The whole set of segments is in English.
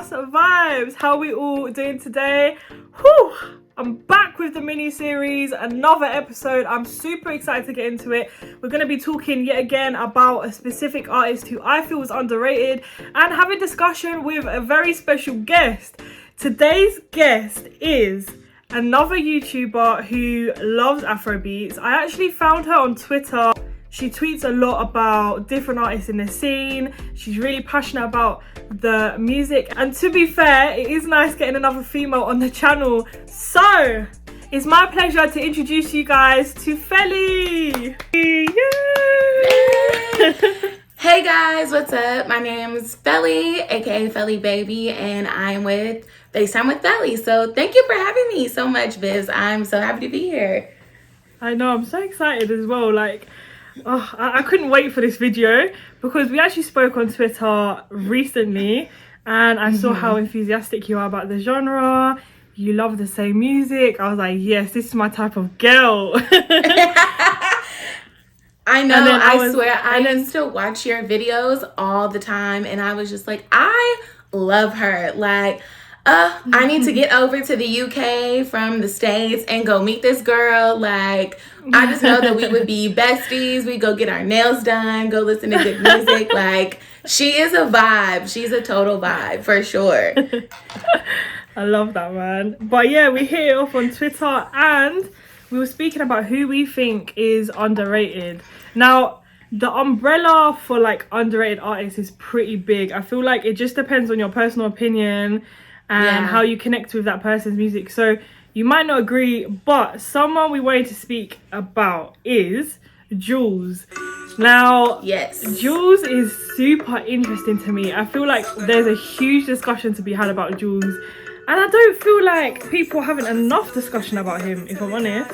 Just Vibes. How are we all doing today? Whew! I'm back with the mini-series, another episode. I'm super excited to get into it. We're going to be talking yet again about a specific artist who I feel is underrated and have a discussion with a very special guest. Today's guest is another YouTuber who loves Afrobeats. I actually found her on Twitter. She tweets a lot about different artists in the scene. She's really passionate about the music. And to be fair, it is nice getting another female on the channel. So, it's my pleasure to introduce you guys to Feli. Yay! Hey guys, what's up? My name is Feli, aka Feli Baby, and I'm with FaceTime with Feli. So thank you for having me so much, Biz. I'm so happy to be here. I know, I'm so excited as well. I couldn't wait for this video because we actually spoke on Twitter recently and I saw how enthusiastic you are about the genre. You love the same music. I was like, yes, this is my type of girl. I know, I swear, I used to watch your videos all the time and I was just like, I love her. I need to get over to the UK from the States and go meet this girl. I just know that we would be besties. We go get our nails done, go listen to good music. She is a vibe. She's a total vibe for sure. I love that, man. But yeah, we hit it off on Twitter and we were speaking about who we think is underrated. Now, the umbrella for underrated artists is pretty big. I feel like it just depends on your personal opinion and how you connect with that person's music. So you might not agree, but someone we wanted to speak about is JULS. Now, yes, JULS is super interesting to me. I feel like there's a huge discussion to be had about JULS, and I don't feel like people are having enough discussion about him, if I'm honest.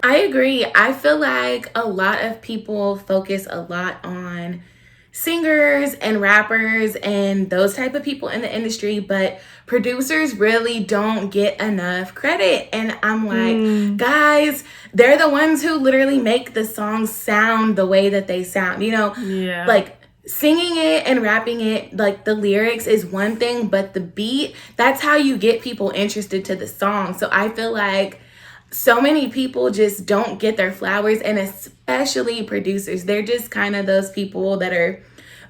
I agree. I feel like a lot of people focus a lot on singers and rappers and those type of people in the industry, but producers really don't get enough credit. And I'm like, guys, they're the ones who literally make the songs sound the way that they sound, singing it and rapping it, the lyrics is one thing, but the beat, that's how you get people interested to the song. So I feel like so many people just don't get their flowers, and especially producers. They're just kind of those people that are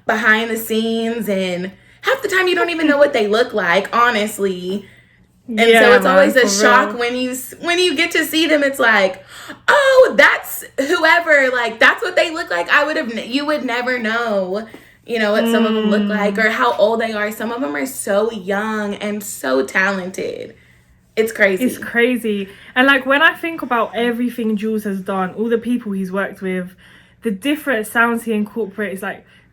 behind the scenes, and half the time you don't even know what they look like, honestly. And so it's always a shock when you get to see them. It's like, oh, that's whoever, that's what they look like. You would never know, what some of them look like or how old they are. Some of them are so young and so talented. It's crazy. It's crazy. And when I think about everything JULS has done, all the people he's worked with, the different sounds he incorporates,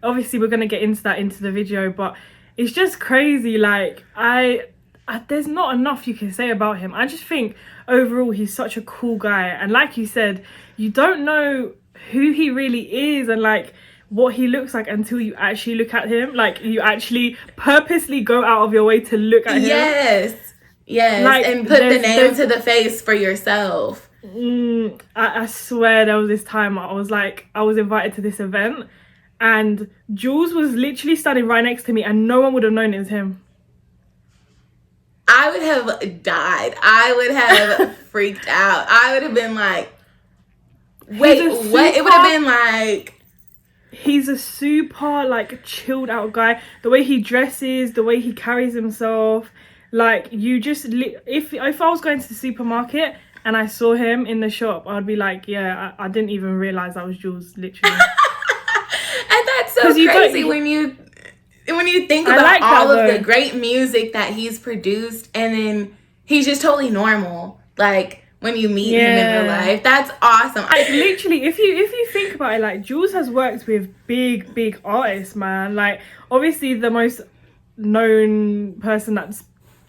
obviously we're going to get into that into the video, but it's just crazy. There's not enough you can say about him. I just think overall he's such a cool guy. And like you said, you don't know who he really is and what he looks like until you actually look at him. You actually purposely go out of your way to look at him. Yes, and put the name to the face for yourself. I swear there was this time I was invited to this event and JULS was literally standing right next to me and no one would have known it was him. I would have died. I would have freaked out. I would have been like, wait, what? It would have been like... He's a super chilled out guy. The way he dresses, the way he carries himself. You just... If I was going to the supermarket and I saw him in the shop, I'd be like, yeah, I didn't even realise that was JULS, literally. And that's so crazy when you think about all of the great music that he's produced and then he's just totally normal. When you meet him in real life, that's awesome. Literally, if you think about it, JULS has worked with big artists, man. Obviously the most known person that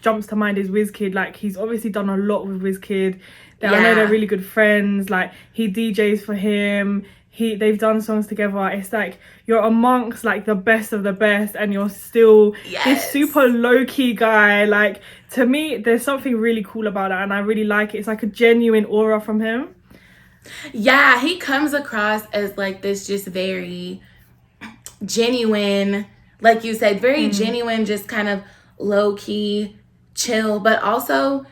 jumps to mind is Wizkid. He's obviously done a lot with Wizkid. I know they're really good friends. He DJs for him. They've done songs together. It's you're amongst the best of the best and you're still this super low-key guy. To me, there's something really cool about that and I really like it. It's a genuine aura from him. Yeah, he comes across as this just very genuine, like you said, very genuine, just kind of low-key, chill, but also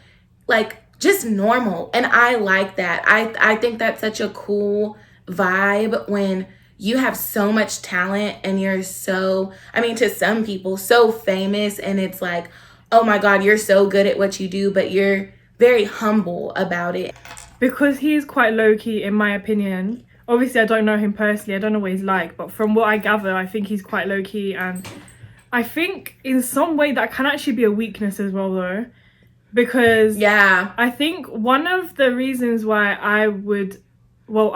like just normal. And I like that. I think that's such a cool vibe when you have so much talent and you're so, I mean, to some people, so famous, and it's like, oh my God, you're so good at what you do, but you're very humble about it. Because he is quite low-key, in my opinion. Obviously, I don't know him personally. I don't know what he's like. But from what I gather, I think he's quite low-key. And I think in some way that can actually be a weakness as well, though. Because Yeah. I think one of the reasons why I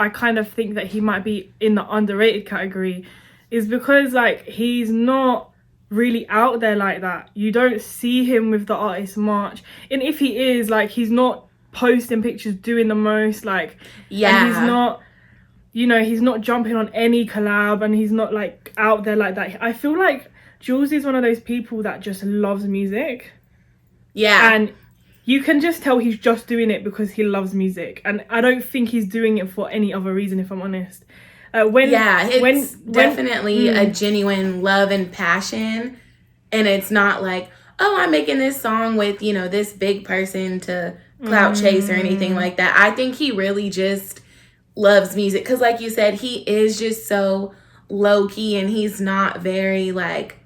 kind of think that he might be in the underrated category is because, like, he's not really out there like that. You don't see him with the artist much. And if he is, like, he's not posting pictures doing the most, like, Yeah. and he's not, you know, he's not jumping on any collab, and he's not, like, out there like that. I feel like Jules is one of those people that just loves music. Yeah. And you can just tell he's just doing it because he loves music. And I don't think he's doing it for any other reason, if I'm honest. It's definitely a genuine love and passion. And it's not like, oh, I'm making this song with, you know, this big person to clout chase or anything like that. I think he really just loves music. Because like you said, he is just so low-key, and he's not very like,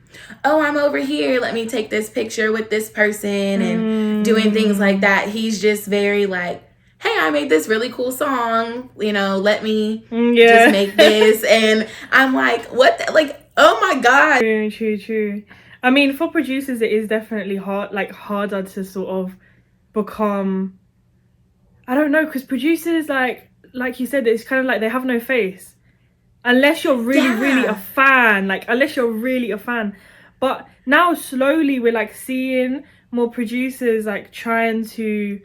oh, I'm over here, let me take this picture with this person and doing things like that. He's just very like, hey, I made this really cool song, you know, let me just make this. And I'm like, what oh my God. True. I mean, for producers, it is definitely harder to sort of become, I don't know, because producers, like you said, it's kind of like they have no face. Unless you're really a fan, But now slowly we're like seeing more producers like trying to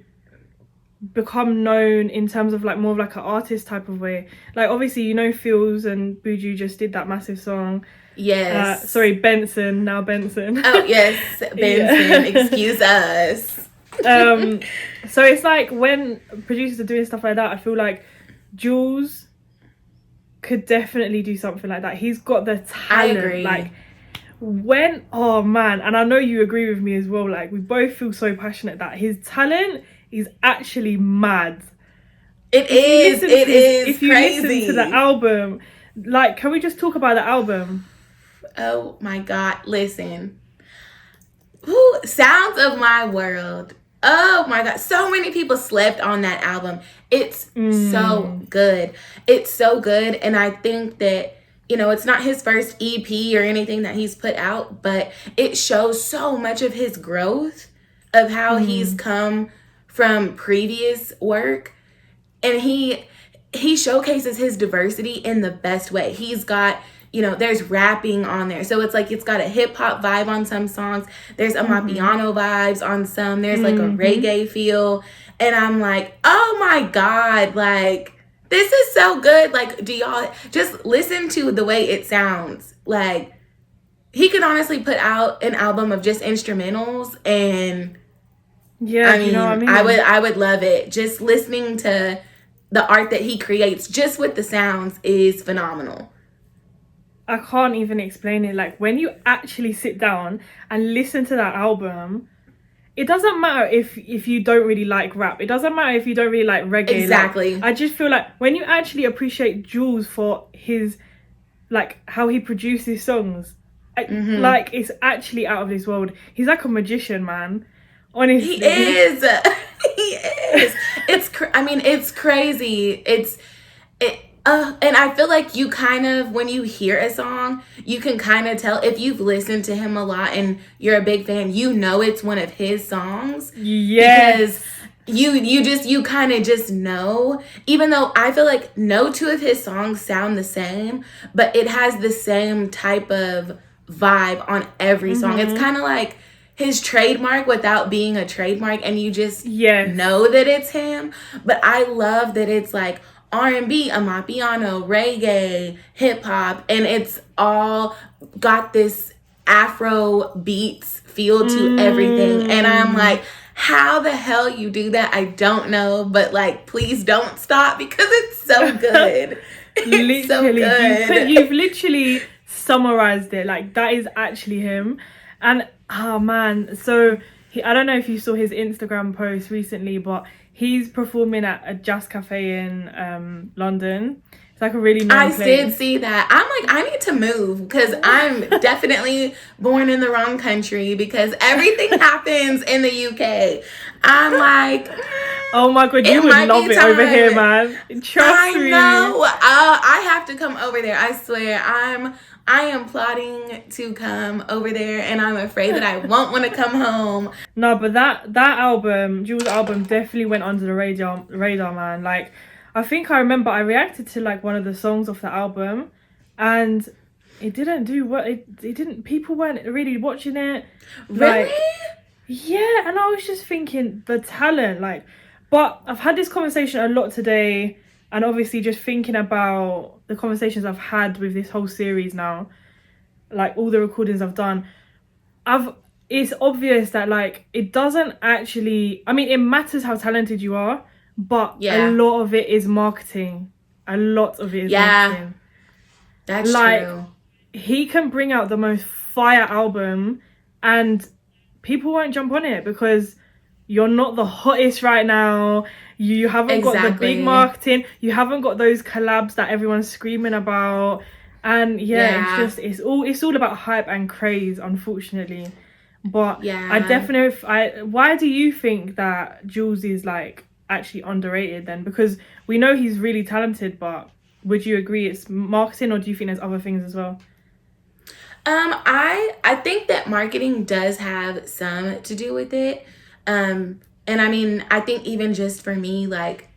become known in terms of like more of like an artist type of way. Like obviously, you know, Fields and Buju just did that massive song. Yes. Benson. Oh yes, Benson. Excuse us. So it's like when producers are doing stuff like that, I feel like Jules could definitely do something like that. He's got the talent. I agree. Like oh man, and I know you agree with me as well. Like we both feel so passionate that his talent is actually mad. It is if you crazy. listen to the album, like, can we just talk about the album? Oh my God, listen. Ooh, Sounds of My World. Oh my God, so many people slept on that album. It's so good. It's so good. And I think that, you know, it's not his first EP or anything that he's put out, but it shows so much of his growth, of how he's come from previous work. And he showcases his diversity in the best way. He's got, you know, there's rapping on there. So it's like, it's got a hip hop vibe on some songs. There's Amapiano vibes on some. There's like a reggae feel. And I'm like, oh my God, like, this is so good. Like, do y'all just listen to the way it sounds? Like, he could honestly put out an album of just instrumentals, and yeah, I mean, you know what I mean? I would love it. Just listening to the art that he creates just with the sounds is phenomenal. I can't even explain it. Like, when you actually sit down and listen to that album, it doesn't matter if you don't really like rap. It doesn't matter if you don't really like reggae. Exactly. Like, I just feel like when you actually appreciate Jules for his, like, how he produces songs, like, it's actually out of this world. He's like a magician, man. Honestly. He is. He is. It's crazy. And I feel like you kind of, when you hear a song, you can kind of tell if you've listened to him a lot and you're a big fan, you know it's one of his songs. Yes. Because you kind of just know, even though I feel like no two of his songs sound the same, but it has the same type of vibe on every song. It's kind of like his trademark without being a trademark, and you just know that it's him. But I love that it's like R&B, Amapiano, reggae, hip hop, and it's all got this Afro beats feel to everything. And I'm like, how the hell you do that? I don't know, but like, please don't stop because it's so good. It's so good. You've literally summarized it. Like, that is actually him. And Oh man, so I don't know if you saw his Instagram post recently, but he's performing at a jazz cafe in London. It's like a really known I did place. see that. I'm like, I need to move because I'm definitely born in the wrong country because everything happens in the UK. I'm like, Oh my god, you it would might love be it over here, time. man. Trust I me. know. I have to come over there. I swear. I am plotting to come over there, and I'm afraid that I won't want to come home. No, but that album, Jules' album, definitely went under the radar, man. Like, I think I remember I reacted to like one of the songs off the album, and it didn't do what it didn't. People weren't really watching it. Really? Like, yeah, and I was just thinking the talent, like, but I've had this conversation a lot today, and obviously just thinking about the conversations I've had with this whole series now, like all the recordings I've done. It's obvious that like it doesn't actually, I mean, it matters how talented you are, but a Yeah. lot of it is marketing. A lot of it is Yeah, marketing. that's Like, true. he can bring out the most fire album and people won't jump on it because you're not the hottest right now. You haven't got the big Exactly. marketing. You haven't got those collabs that everyone's screaming about. And yeah, Yeah. it's all about hype and craze, unfortunately. But I Yeah. definitely, why do you think that Jules is like actually underrated then? Because we know he's really talented, but would you agree it's marketing, or do you think there's other things as well? I think that marketing does have some to do with it. And I mean, I think even just for me, like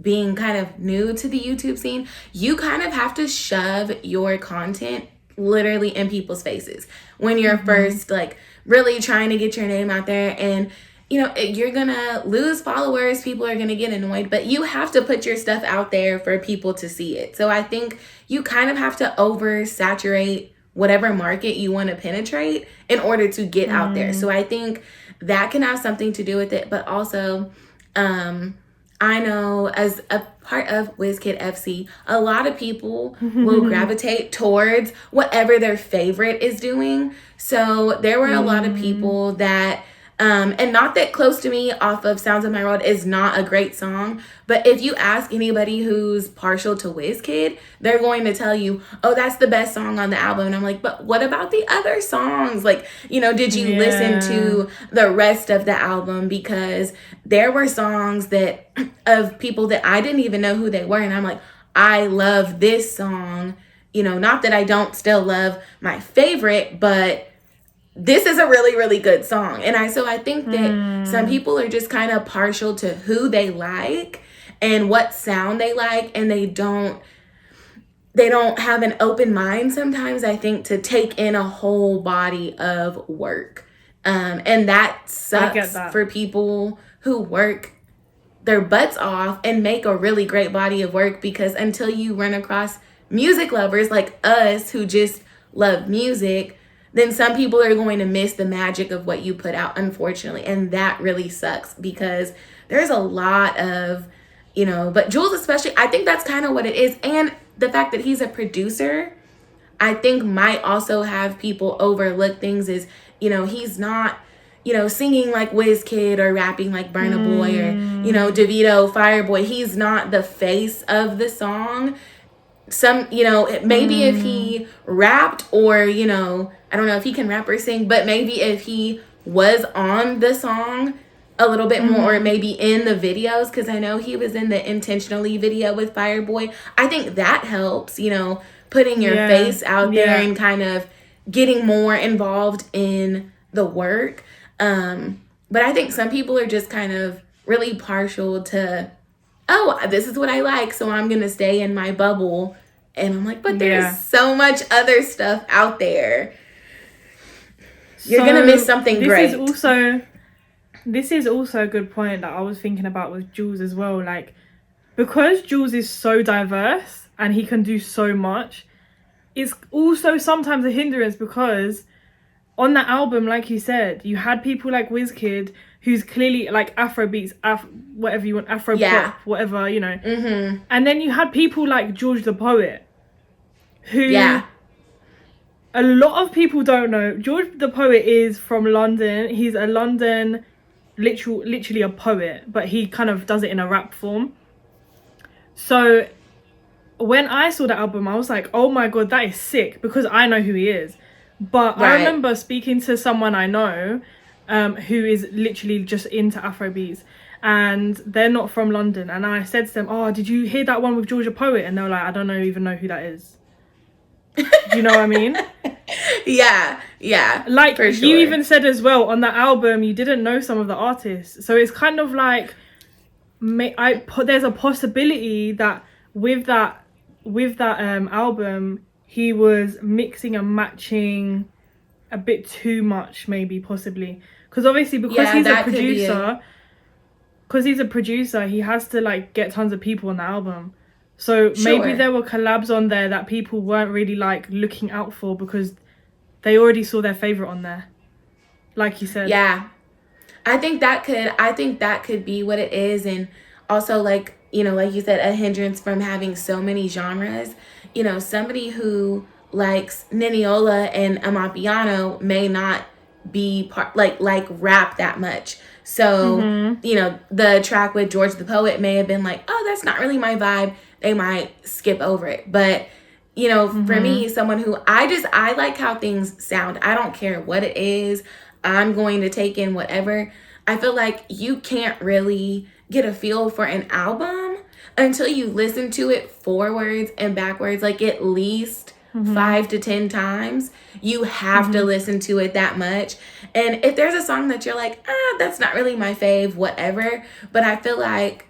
being kind of new to the YouTube scene, you kind of have to shove your content literally in people's faces when you're Mm-hmm. first like really trying to get your name out there. And you're gonna lose followers, people are gonna get annoyed, but you have to put your stuff out there for people to see it. So I think you kind of have to oversaturate whatever market you want to penetrate in order to get out there. So Mm. I think that can have something to do with it, but also um I know as a part of WizKid FC, a lot of people will gravitate towards whatever their favorite is doing. So there were a lot of Mm. people that, and not that Close to Me off of Sounds of My World is not a great song, but if you ask anybody who's partial to WizKid, they're going to tell you, oh, that's the best song on the album. And I'm like, but what about the other songs? Like, did you listen Yeah. to the rest of the album? Because there were songs that of people that I didn't even know who they were. And I'm like, I love this song. Not that I don't still love my favorite, but this is a really, really good song. So I think that some Mm. people are just kind of partial to who they like and what sound they like, and they don't have an open mind sometimes, I think, to take in a whole body of work. And that I get sucks that. for people who work their butts off and make a really great body of work, because until you run across music lovers like us who just love music, then some people are going to miss the magic of what you put out, unfortunately. And that really sucks because there's a lot of, but Jules especially, I think that's kind of what it is. And the fact that he's a producer, I think might also have people overlook things is, he's not, singing like WizKid or rapping like Burna Boy or, Mm. DeVito, Fireboy. He's not the face of the song. Maybe if Mm. he rapped or, I don't know if he can rap or sing, but maybe if he was on the song a little bit more, or Mm-hmm. maybe in the videos, because I know he was in the Intentionally video with Fireboy. I think that helps, putting your Yeah. face out there Yeah. and kind of getting more involved in the work. But I think some people are just kind of really partial to, oh, this is what I like, so I'm going to stay in my bubble. And I'm like, but there's Yeah. so much other stuff out there. You're going to miss So something great. this is also a good point that I was thinking about with Jules as well. Like, because Jules is so diverse and he can do so much, it's also sometimes a hindrance because on that album, like you said, you had people like WizKid who's clearly like Afro beats, whatever you want, Afro Yeah. pop, whatever, Mm-hmm. And then you had people like George the Poet who Yeah. a lot of people don't know. George the Poet is from London. He's a London, literally a poet, but he kind of does it in a rap form. So when I saw the album, I was like, oh my god, that is sick, because I know who he is. But I Right. remember speaking to someone I know who is literally just into Afrobeats, and they're not from London. And I said to them, oh, did you hear that one with Georgia Poet? And they were like, I don't even know who that is. Do you know what I mean? Yeah, Like, for sure. you even said as well, on that album, you didn't know some of the artists. So it's kind of like, there's a possibility that with that album, he was mixing and matching a bit too much, maybe, possibly. Because obviously, because he's a producer, he has to like get tons of people on the album. So maybe there were collabs on there that people weren't really like looking out for, because they already saw their favorite on there, like you said. Yeah, I think that could be what it is. And also, like, you know, like you said, a hindrance from having so many genres. You know, somebody who likes Niniola and Amapiano may not be like rap that much. So, you know, the track with George the Poet may have been like, oh, that's not really my vibe. They might skip over it. But, you know, for me, someone who I like how things sound. I don't care what it is. I'm going to take in whatever. I feel like you can't really get a feel for an album until you listen to it forwards and backwards, like at least 5 to 10 times. You have to listen to it that much. And if there's a song that you're like, that's not really my fave, whatever. But I feel like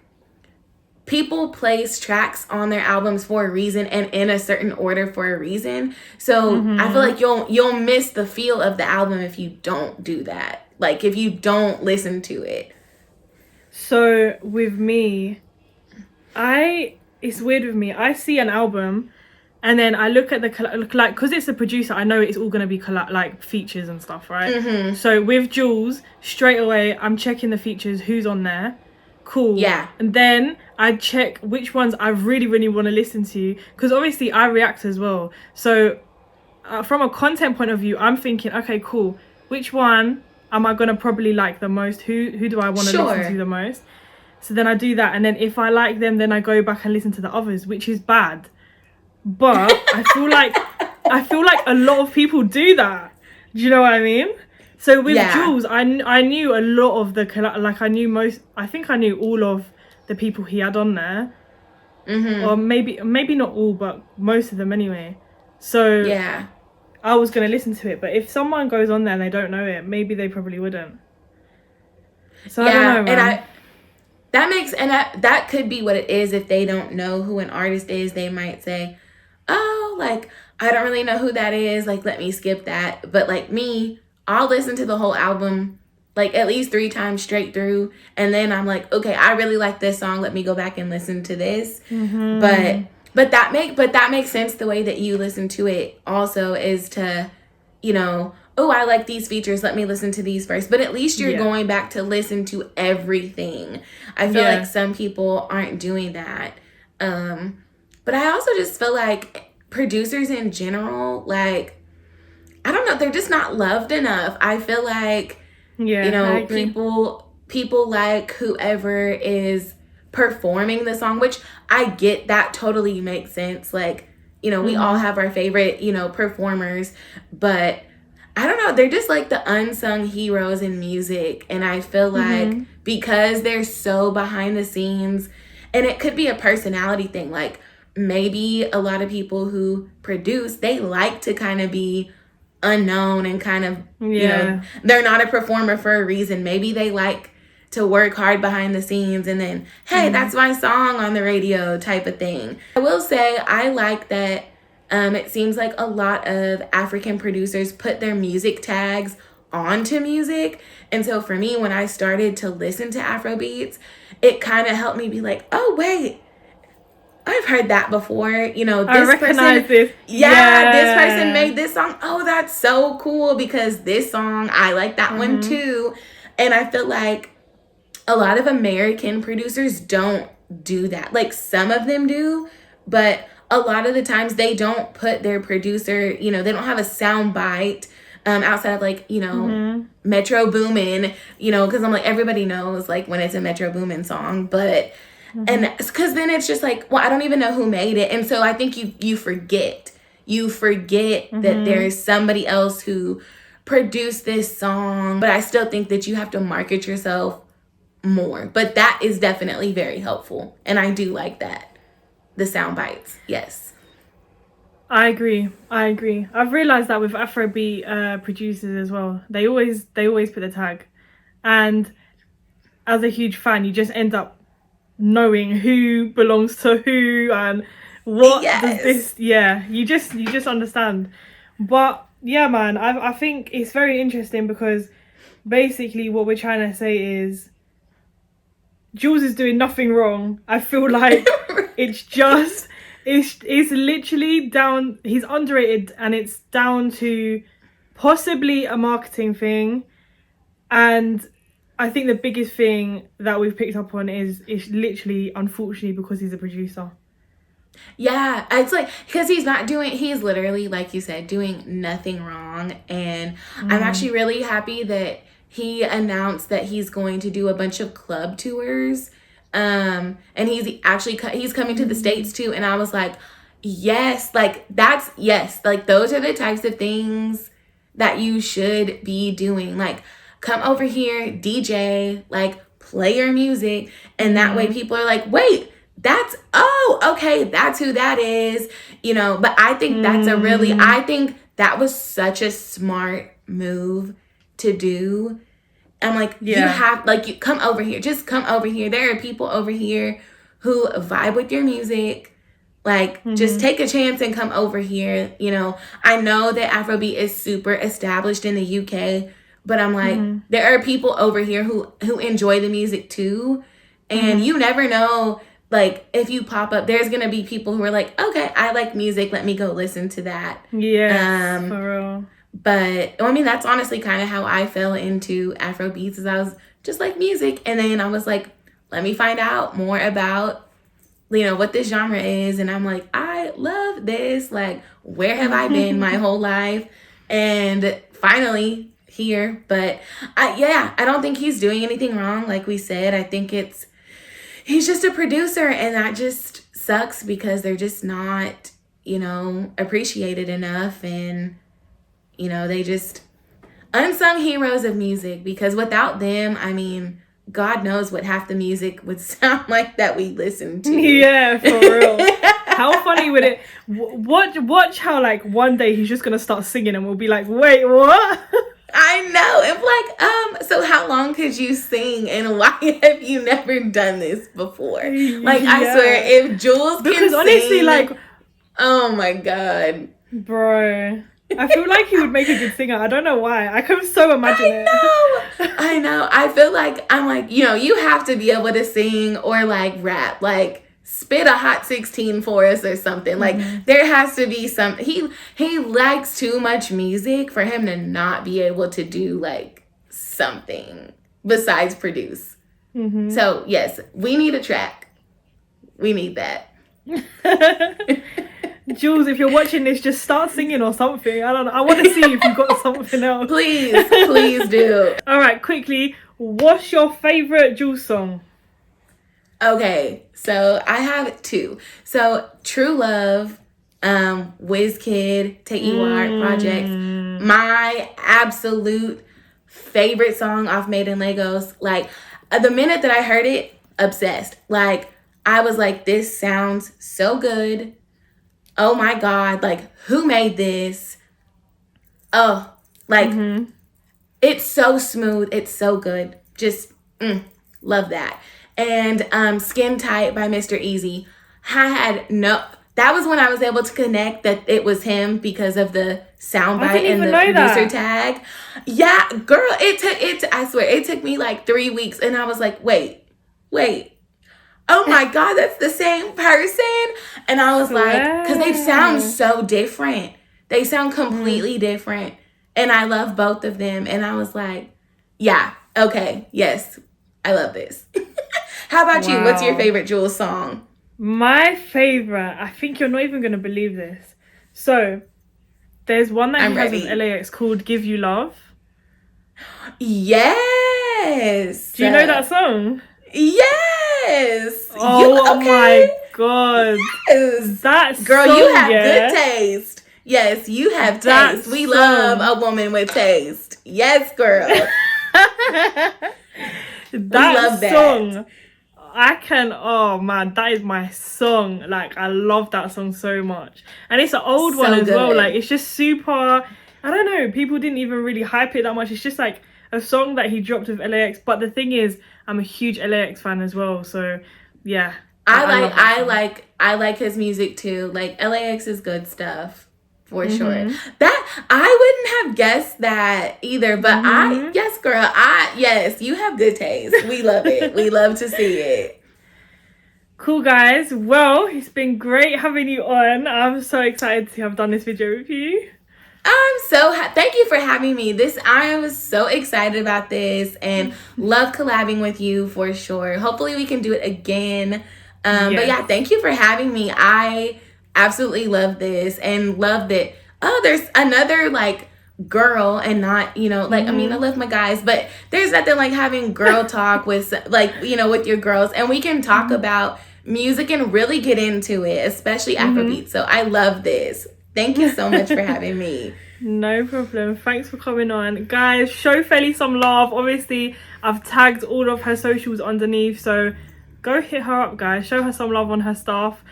people place tracks on their albums for a reason and in a certain order for a reason. So I feel like you'll miss the feel of the album if you don't do that. Like, if you don't listen to it. So with me, it's weird with me. I see an album, and then I look at like, because it's a producer, I know it's all gonna be like features and stuff, right? So with Jules, straight away I'm checking the features, who's on there. Cool. Yeah. And then I check which ones I really, really want to listen to, because obviously I react as well. So from a content point of view, I'm thinking, okay, cool. Which one am I gonna probably like the most? Who do I want to listen to the most? So then I do that, and then if I like them, then I go back and listen to the others, which is bad. But I feel like a lot of people do that. Do you know what I mean? So with Jules, I knew a lot of the I think I knew all of the people he had on there, or maybe not all, but most of them anyway. So I was gonna listen to it. But if someone goes on there and they don't know it, maybe they probably wouldn't. So I don't know, man. And that could be what it is. If they don't know who an artist is, they might say, oh, like, I don't really know who that is, like, let me skip that. But like me, I'll listen to the whole album like at least 3 times straight through, and then I'm like, okay, I really like this song, let me go back and listen to this. But that makes sense. The way that you listen to it also is to, you know, oh, I like these features, let me listen to these first. But at least you're going back to listen to everything. I feel like some people aren't doing that. But I also just feel like producers in general, like, I don't know, they're just not loved enough. I feel like, you know, people like whoever is performing the song, which I get, that totally makes sense. Like, you know, we all have our favorite, you know, performers, but I don't know, they're just like the unsung heroes in music. And I feel like because they're so behind the scenes, and it could be a personality thing, like maybe a lot of people who produce, they like to kind of be unknown and kind of, you know, they're not a performer for a reason. Maybe they like to work hard behind the scenes and then, hey, that's my song on the radio type of thing. I will say I like that it seems like a lot of African producers put their music tags onto music. And so for me, when I started to listen to Afrobeats, it kind of helped me be like, oh, wait, I've heard that before. You know, this recognize person, this. This person made this song. Oh, that's so cool, because this song, I like that one too. And I feel like a lot of American producers don't do that. Like, some of them do, but a lot of the times they don't put their producer, they don't have a sound bite outside of like, Metro Boomin, because I'm like, everybody knows like when it's a Metro Boomin song, but, and because then it's just like, well, I don't even know who made it. And so I think you forget that there is somebody else who produced this song, but I still think that you have to market yourself more. But that is definitely very helpful. And I do like that. The sound bites. Yes. I agree. I've realized that with Afrobeat producers as well. They always put the tag. And as a huge fan, you just end up knowing who belongs to who and what does this, you just understand. But yeah, man, I think it's very interesting because basically what we're trying to say is Jules is doing nothing wrong. I feel like it's just it's literally down, he's underrated, and it's down to possibly a marketing thing. And I think the biggest thing that we've picked up on is literally, unfortunately, because he's a producer. Yeah, it's like, because he's literally, like you said, doing nothing wrong. And I'm actually really happy that he announced that he's going to do a bunch of club tours. And he's coming to the States too. And I was like, yes, like like those are the types of things that you should be doing. Like, come over here, DJ, like play your music. And that way people are like, wait, that's who that is, but I think I think that was such a smart move to do. I'm like, you have, like, you come over here, just come over here. There are people over here who vibe with your music. Like, just take a chance and come over here. I know that Afrobeat is super established in the UK, but I'm like, there are people over here who enjoy the music too. And you never know, like, if you pop up, there's going to be people who are like, okay, I like music. Let me go listen to that. Yeah, for real. But, I mean, that's honestly kind of how I fell into Afrobeats, is I was just like music. And then I was like, let me find out more about, what this genre is. And I'm like, I love this. Like, where have I been my whole life? And finally here. But, I don't think he's doing anything wrong. Like we said, I think he's just a producer. And that just sucks because they're just not, appreciated enough. And they just unsung heroes of music, because without them, I mean, God knows what half the music would sound like that we listen to. Yeah, for real. How funny would it? Watch how, like, one day he's just gonna start singing and we'll be like, wait, what? I know. It's like, so how long could you sing, and why have you never done this before? Like, I swear, if Jules because can honestly, sing, like, oh my God, bro. I feel like he would make a good singer. I don't know why. I can so imagine it. I know. I feel like, I'm like, you have to be able to sing or like rap, like spit a hot 16 for us or something. Like, there has to be some, he likes too much music for him to not be able to do like something besides produce. So yes, we need a track. We need that. Jules, if you're watching this, just start singing or something. I don't know. I want to see if you've got something else. Please do. All right, quickly. What's your favorite Jules song? Okay, so I have two. So True Love, WizKid, Take You Art Project. My absolute favorite song off Made in Lagos. Like, the minute that I heard it, obsessed. Like, I was like, this sounds so good. Oh my God, like, who made this? Oh, like, it's so smooth. It's so good. Just, love that. And Skin Tight by Mr. Easy. That was when I was able to connect that it was him because of the soundbite and the producer tag. Yeah, girl, I swear, it took me like 3 weeks, and I was like, wait. Oh my God, that's the same person. And I was like, because they sound so different. They sound completely different. And I love both of them. And I was like, yeah, okay, yes, I love this. How about you? What's your favorite Jules song? My favorite, I think you're not even going to believe this. So, there's one that I'm he has ready. with LAX called Give You Love. Yes. Do you know that song? Yes. Oh my god. Yes. That Girl, song, you have yeah? good taste. Yes, you have That taste. We song. love a woman with taste. Yes, girl. That love song. Oh man, that is my song. Like, I love that song so much. And it's an old one So as well. good. Like, it's just super, I don't know, people didn't even really hype it that much. It's just like a song that he dropped with LAX. But the thing is, I'm a huge LAX fan as well. So, yeah. love that song. I like his music too. Like LAX is good stuff. For sure. That I wouldn't have guessed that either, but yes, girl, yes, you have good taste. We love it. We love to see it. Cool, guys. Well, it's been great having you on. I'm so excited to have done this video with you. Thank you for having me. I am so excited about this and love collabing with you for sure. Hopefully we can do it again. But yeah, thank you for having me. I absolutely love this and love that. Oh, there's another like girl and not, like, I mean, I love my guys, but there's nothing like having girl talk with like, with your girls, and we can talk about music and really get into it, especially Afrobeat. So I love this. Thank you so much for having me. No problem. Thanks for coming on. Guys, show Feli some love. Obviously, I've tagged all of her socials underneath, so go hit her up, guys. Show her some love on her stuff.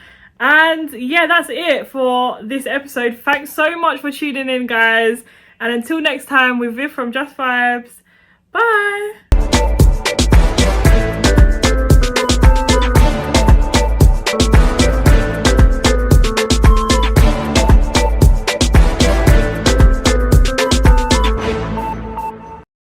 And yeah, that's it for this episode. Thanks so much for tuning in, guys. And until next time, with Viv from Just Vibes. Bye.